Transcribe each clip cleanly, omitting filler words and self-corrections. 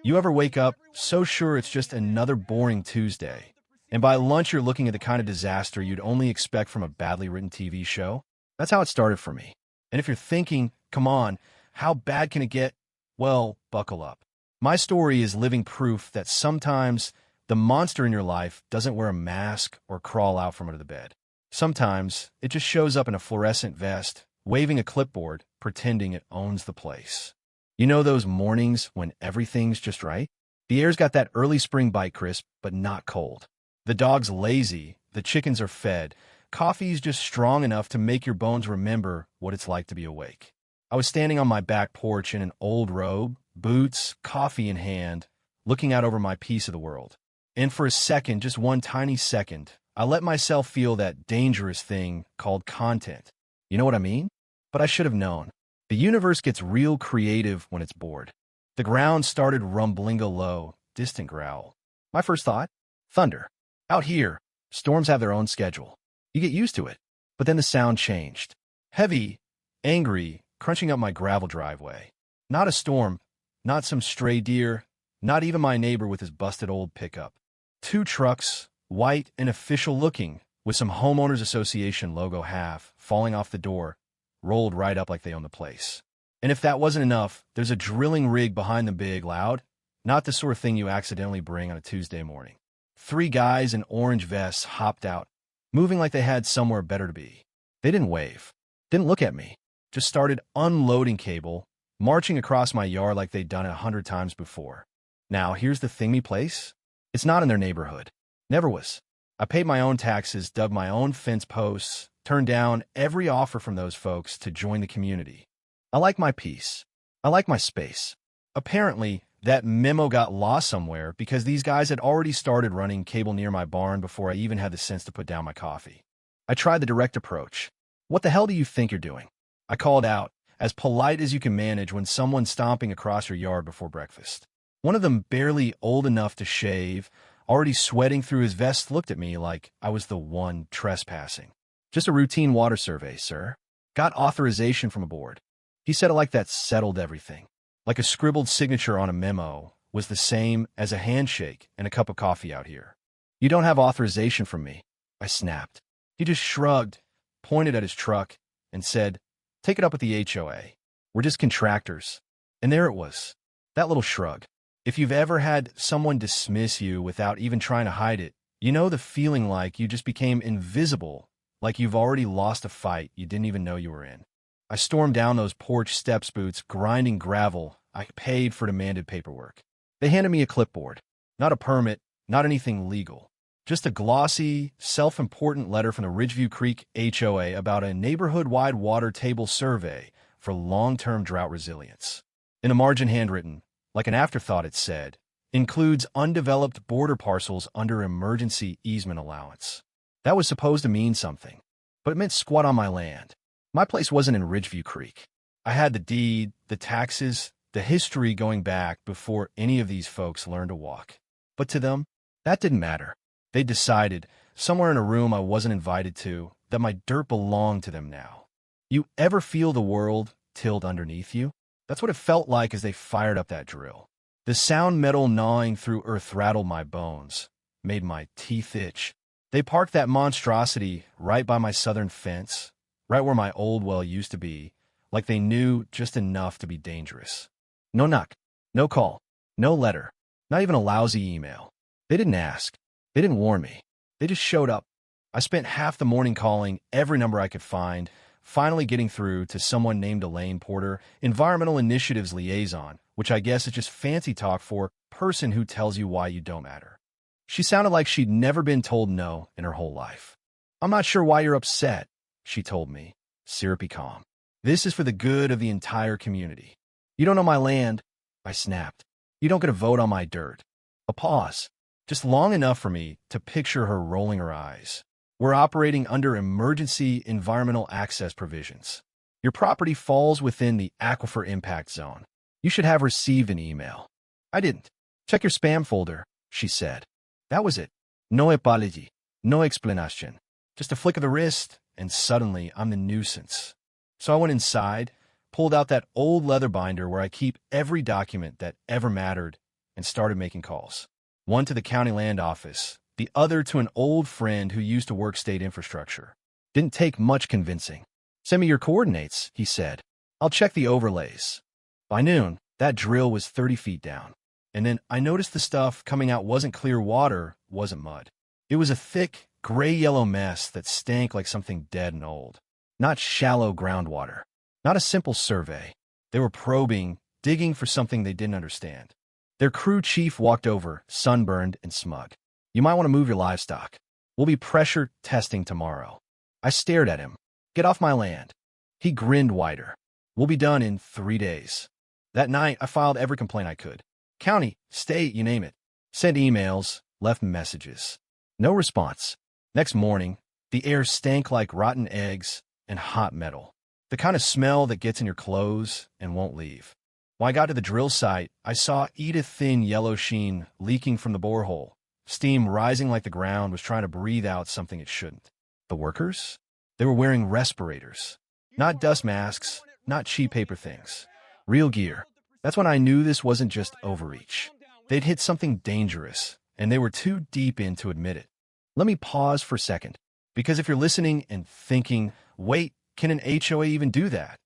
You ever wake up so sure it's just another boring Tuesday, and by lunch you're looking at the kind of disaster you'd only expect from a badly written TV show? That's how it started for me. And if you're thinking, come on, how bad can it get? Well, buckle up. My story is living proof that sometimes the monster in your life doesn't wear a mask or crawl out from under the bed. Sometimes it just shows up in a fluorescent vest, waving a clipboard, pretending it owns the place. You know those mornings when everything's just right? The air's got that early spring bite crisp, but not cold. The dog's lazy, the chickens are fed, coffee's just strong enough to make your bones remember what it's like to be awake. I was standing on my back porch in an old robe, boots, coffee in hand, looking out over my piece of the world. And for a second, just one tiny second, I let myself feel that dangerous thing called content. You know what I mean? But I should have known. The universe gets real creative when it's bored. The ground started rumbling a low, distant growl. My first thought? Thunder. Out here, storms have their own schedule. You get used to it. But then the sound changed. Heavy, angry, crunching up my gravel driveway. Not a storm, not some stray deer, not even my neighbor with his busted old pickup. Two trucks, white and official looking, with some homeowners association logo half falling off the door, rolled right up like they own the place. And if that wasn't enough, there's a drilling rig behind the big, loud, not the sort of thing you accidentally bring on a Tuesday morning. Three guys in orange vests hopped out, moving like they had somewhere better to be. They didn't wave, didn't look at me, just started unloading cable, marching across my yard like they'd done it 100 times before. Now, here's the thing, me place. It's not in their neighborhood. Never was. I paid my own taxes, dug my own fence posts, turned down every offer from those folks to join the community. I like my peace. I like my space. Apparently, that memo got lost somewhere because these guys had already started running cable near my barn before I even had the sense to put down my coffee. I tried the direct approach. What the hell do you think you're doing? I called out, as polite as you can manage when someone's stomping across your yard before breakfast. One of them, barely old enough to shave, already sweating through his vest, looked at me like I was the one trespassing. Just a routine water survey, sir. Got authorization from a board. He said it like that settled everything. Like a scribbled signature on a memo was the same as a handshake and a cup of coffee out here. You don't have authorization from me, I snapped. He just shrugged, pointed at his truck, and said, take it up with the HOA. We're just contractors. And there it was. That little shrug. If you've ever had someone dismiss you without even trying to hide it, you know the feeling like you just became invisible, like you've already lost a fight you didn't even know you were in. I stormed down those porch steps boots, grinding gravel. I paid for demanded paperwork. They handed me a clipboard. Not a permit, not anything legal. Just a glossy, self-important letter from the Ridgeview Creek HOA about a neighborhood-wide water table survey for long-term drought resilience. In a margin handwritten, like an afterthought, it said, includes undeveloped border parcels under emergency easement allowance. That was supposed to mean something, but it meant squat on my land. My place wasn't in Ridgeview Creek. I had the deed, the taxes, the history going back before any of these folks learned to walk. But to them, that didn't matter. They decided, somewhere in a room I wasn't invited to, that my dirt belonged to them now. You ever feel the world tilled underneath you? That's what it felt like as they fired up that drill. The sound metal gnawing through earth rattled my bones, made my teeth itch. They parked that monstrosity right by my southern fence, right where my old well used to be, like they knew just enough to be dangerous. No knock, no call, no letter, not even a lousy email. They didn't ask. They didn't warn me. They just showed up. I spent half the morning calling every number I could find, finally getting through to someone named Elaine Porter, Environmental Initiatives Liaison, which I guess is just fancy talk for person who tells you why you don't matter. She sounded like she'd never been told no in her whole life. I'm not sure why you're upset, she told me, syrupy calm. This is for the good of the entire community. You don't know my land, I snapped. You don't get a vote on my dirt. A pause, just long enough for me to picture her rolling her eyes. We're operating under emergency environmental access provisions. Your property falls within the aquifer impact zone. You should have received an email. I didn't. Check your spam folder, she said. That was it. No apology, no explanation. Just a flick of the wrist, and suddenly I'm the nuisance. So I went inside, pulled out that old leather binder where I keep every document that ever mattered, and started making calls. One to the county land office, the other to an old friend who used to work state infrastructure. Didn't take much convincing. "Send me your coordinates," he said. "I'll check the overlays." By noon, that drill was 30 feet down. And then I noticed the stuff coming out wasn't clear water, wasn't mud. It was a thick, gray-yellow mess that stank like something dead and old. Not shallow groundwater. Not a simple survey. They were probing, digging for something they didn't understand. Their crew chief walked over, sunburned and smug. "You might want to move your livestock. We'll be pressure testing tomorrow." I stared at him. "Get off my land." He grinned wider. "We'll be done in 3 days." That night, I filed every complaint I could. County, state, you name it. Sent emails, left messages. No response. Next morning, the air stank like rotten eggs and hot metal. The kind of smell that gets in your clothes and won't leave. When I got to the drill site, I saw a thin yellow sheen leaking from the borehole. Steam rising like the ground was trying to breathe out something it shouldn't. The workers? They were wearing respirators. Not dust masks, not cheap paper things. Real gear. That's when I knew this wasn't just overreach. They'd hit something dangerous, and they were too deep in to admit it. Let me pause for a second, because if you're listening and thinking, wait, can an HOA even do that?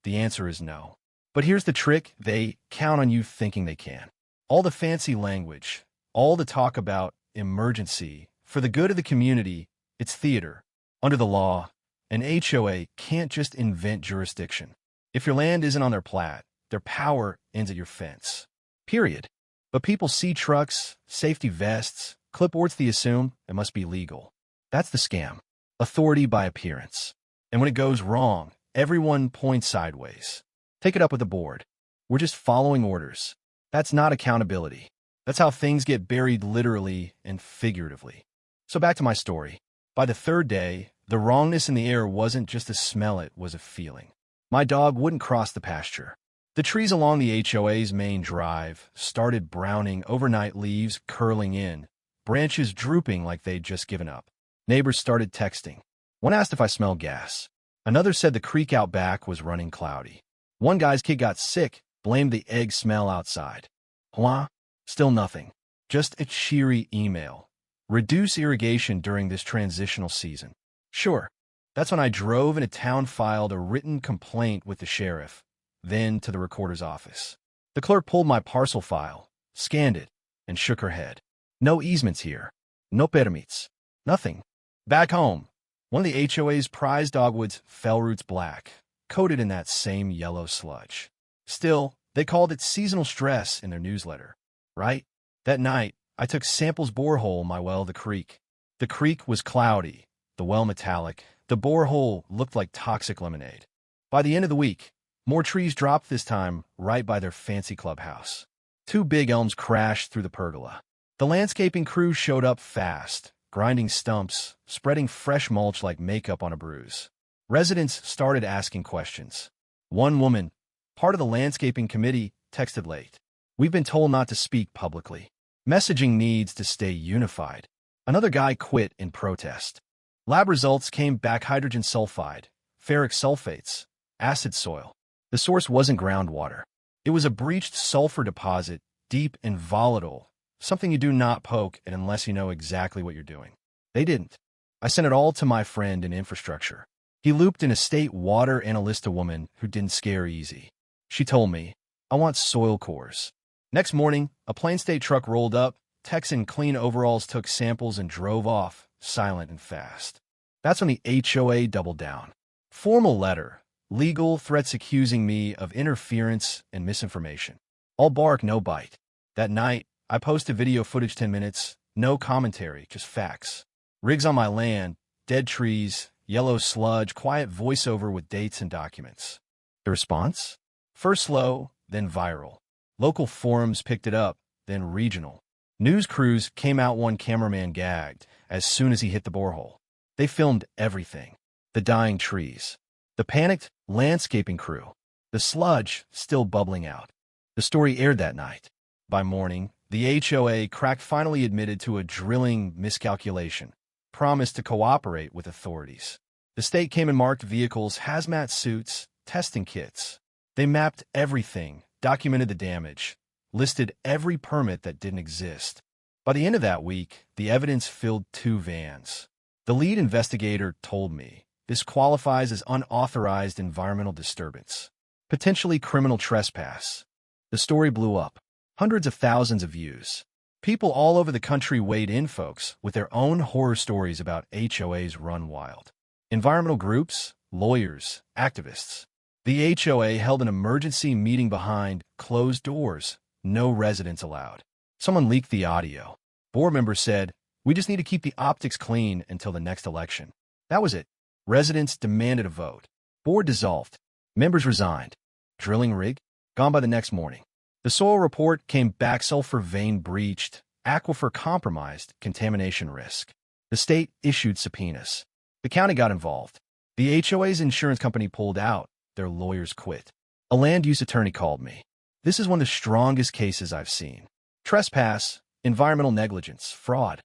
The answer is no. But here's the trick: they count on you thinking they can. All the fancy language, all the talk about emergency, for the good of the community, it's theater. Under the law, an HOA can't just invent jurisdiction. If your land isn't on their plat, their power ends at your fence. Period. But people see trucks, safety vests, clipboards, they assume it must be legal. That's the scam. Authority by appearance. And when it goes wrong, everyone points sideways. Take it up with the board. We're just following orders. That's not accountability. That's how things get buried literally and figuratively. So back to my story. By the third day, the wrongness in the air wasn't just a smell, it was a feeling. My dog wouldn't cross the pasture. The trees along the HOA's main drive started browning, overnight leaves curling in, branches drooping like they'd just given up. Neighbors started texting. One asked if I smelled gas. Another said the creek out back was running cloudy. One guy's kid got sick, blamed the egg smell outside. HOA? Still nothing. Just a cheery email. Reduce irrigation during this transitional season. Sure. That's when I drove into town, filed a written complaint with the sheriff, then to the recorder's office. The clerk pulled my parcel file, scanned it, and shook her head. No easements here. No permits. Nothing. Back home, one of the HOA's prized dogwoods fell roots black, coated in that same yellow sludge. Still, they called it seasonal stress in their newsletter. Right? That night, I took samples borehole in my well of the creek. The creek was cloudy, the well metallic, the borehole looked like toxic lemonade. By the end of the week, more trees dropped, this time right by their fancy clubhouse. 2 big elms crashed through the pergola. The landscaping crew showed up fast, grinding stumps, spreading fresh mulch like makeup on a bruise. Residents started asking questions. One woman, part of the landscaping committee, texted late. "We've been told not to speak publicly. Messaging needs to stay unified." Another guy quit in protest. Lab results came back: hydrogen sulfide, ferric sulfates, acid soil. The source wasn't groundwater. It was a breached sulfur deposit, deep and volatile, something you do not poke at unless you know exactly what you're doing. They didn't. I sent it all to my friend in infrastructure. He looped in a state water analysta woman who didn't scare easy. She told me, "I want soil cores." Next morning, a Plain State truck rolled up, techs in clean overalls took samples and drove off, silent and fast. That's when the HOA doubled down. Formal letter, legal threats accusing me of interference and misinformation. All bark, no bite. That night, I posted video footage, 10 minutes, no commentary, just facts. Rigs on my land, dead trees, yellow sludge, quiet voiceover with dates and documents. The response? First slow, then viral. Local forums picked it up, then regional. News crews came out, one cameraman gagged as soon as he hit the borehole. They filmed everything. The dying trees. The panicked landscaping crew. The sludge still bubbling out. The story aired that night. By morning, the HOA cracked, finally admitted to a drilling miscalculation, promised to cooperate with authorities. The state came and marked vehicles, hazmat suits, testing kits. They mapped everything, documented the damage. listed every permit that didn't exist. By the end of that week, the evidence filled 2 vans. The lead investigator told me this qualifies as unauthorized environmental disturbance, potentially criminal trespass. The story blew up. Hundreds of thousands of views. People all over the country weighed in, folks, with their own horror stories about HOAs run wild. Environmental groups, lawyers, activists. The HOA held an emergency meeting behind closed doors, no residents allowed. Someone leaked the audio. Board members said, "We just need to keep the optics clean until the next election." That was it. Residents demanded a vote. Board dissolved. Members resigned. Drilling rig? Gone by the next morning. The soil report came back: sulfur vein breached, aquifer compromised, contamination risk. The state issued subpoenas. The county got involved. The HOA's insurance company pulled out. Their lawyers quit. A land use attorney called me. "This is one of the strongest cases I've seen. Trespass, environmental negligence, fraud."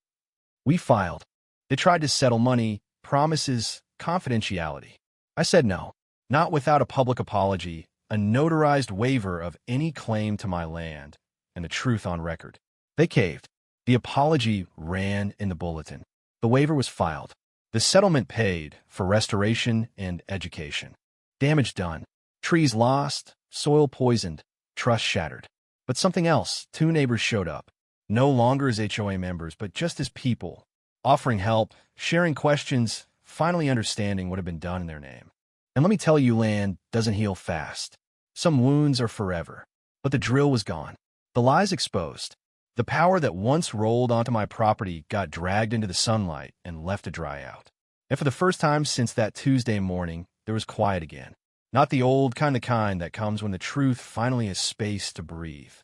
We filed. They tried to settle money, promises, confidentiality. I said no, not without a public apology, a notarized waiver of any claim to my land, and the truth on record. They caved. The apology ran in the bulletin. The waiver was filed. The settlement paid for restoration and education. Damage done. Trees lost, soil poisoned, trust shattered. But something else: 2 neighbors showed up. No longer as HOA members, but just as people, offering help, sharing questions, finally understanding what had been done in their name. And let me tell you, land doesn't heal fast. Some wounds are forever. But the drill was gone. The lies exposed. The power that once rolled onto my property got dragged into the sunlight and left to dry out. And for the first time since that Tuesday morning, there was quiet again. Not the old kind that comes when the truth finally has space to breathe.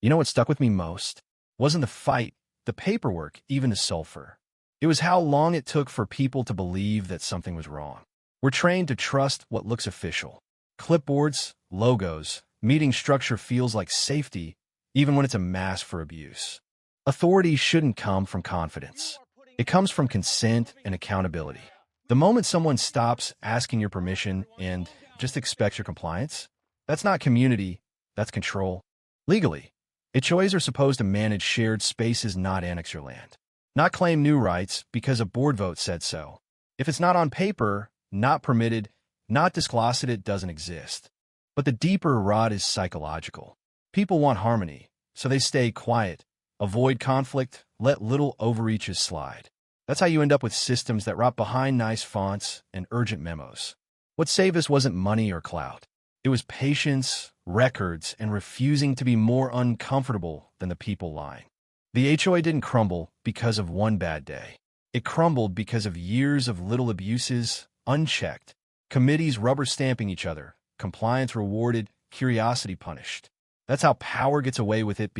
You know what stuck with me most? Wasn't the fight, the paperwork, even the sulfur. It was how long it took for people to believe that something was wrong. We're trained to trust what looks official. Clipboards, logos, meeting structure feels like safety, even when it's a mask for abuse. Authority shouldn't come from confidence. It comes from consent and accountability. The moment someone stops asking your permission and just expects your compliance, that's not community, that's control. Legally, HOAs are supposed to manage shared spaces, not annex your land. Not claim new rights because a board vote said so. If it's not on paper, not permitted, not disclosed, it doesn't exist. But the deeper rot is psychological. People want harmony, so they stay quiet, avoid conflict, let little overreaches slide. That's how you end up with systems that rot behind nice fonts and urgent memos. What saved us wasn't money or clout. It was patience, records, and refusing to be more uncomfortable than the people lying. The HOA didn't crumble because of one bad day. It crumbled because of years of little abuses, unchecked, committees rubber stamping each other, compliance rewarded, curiosity punished. That's how power gets away with it,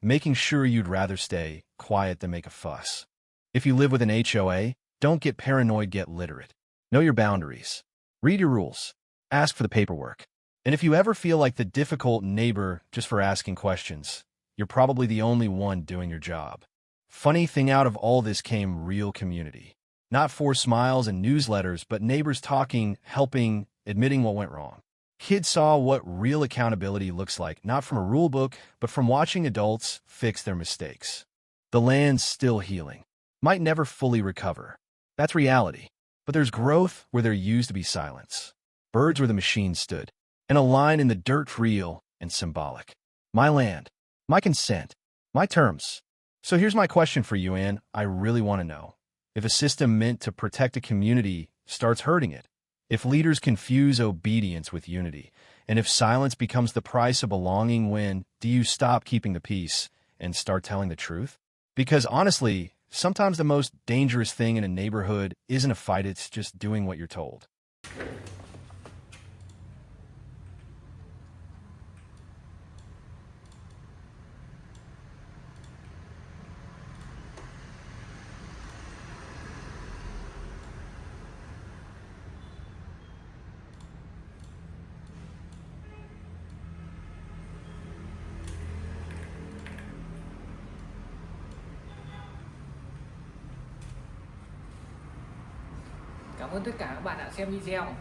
making sure you'd rather stay quiet than make a fuss. If you live with an HOA, don't get paranoid, get literate. Know your boundaries. Read your rules. Ask for the paperwork. And if you ever feel like the difficult neighbor just for asking questions, you're probably the only one doing your job. Funny thing, out of all this came real community. Not forced smiles and newsletters, but neighbors talking, helping, admitting what went wrong. Kids saw what real accountability looks like, not from a rule book, but from watching adults fix their mistakes. The land's still healing. Might never fully recover. That's reality. But there's growth where there used to be silence. Birds where the machine stood. And a line in the dirt, real and symbolic. My land. My consent. My terms. So here's my question for you, Ann. I really want to know. If a system meant to protect a community starts hurting it, if leaders confuse obedience with unity, and if silence becomes the price of belonging, when do you stop keeping the peace and start telling the truth? Because honestly, sometimes the most dangerous thing in a neighborhood isn't a fight, it's just doing what you're told. Cảm ơn tất cả các bạn đã xem video.